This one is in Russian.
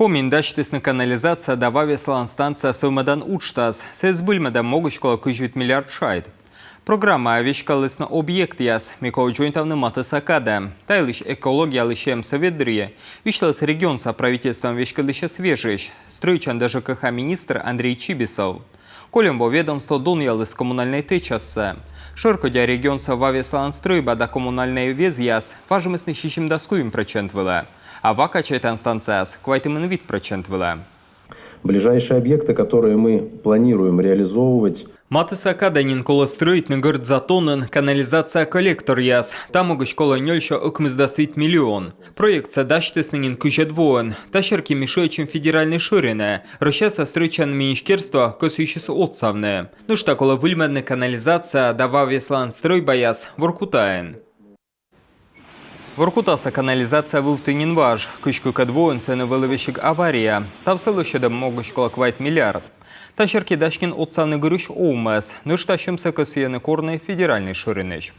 Комин дачтысны канализация дававе станция сылмадан учтас. Сез бульмада могучкала кыжвит миллиард шайд. Программа овечкалысна объект яс, микол джойнтавны маты сакада. Тайлыш экология лышем советдрие. Вишлас регион со правительством вещкалыша свежещ. Стройчан даже КХ министр Андрей Чибисов. Колембо ведомство донялыс коммунальной течасса. Ширкодя регион со вавесланстройба да коммунальной вез яс. Важмысны щищем доскуем процент вела. А вакачайтан станцияс квайтымын вид процент вела. Ближайшие объекты, которые мы планируем реализовывать. Матысакада нинкола строить на город Затонен канализация коллектор яс. Там могу школа нёльша окмыздасвит миллион. Проект садачтысны нин кыжедвоен. Тащерки мешаючим федеральной ширине. Рощаса стройчан министерства косующиеся отсавне. Ну что кола выльмадна канализация дава веслан стройбаяс воркутаен. Воркутаса канализация вывтынен важ. Кычку кадвоен цены выловещик авария. Став селощедом могу школа квайт миллиард. Тащерки дашкин отсавны горюш оумес. Ну что щемся косуены корной федеральной ширинеч.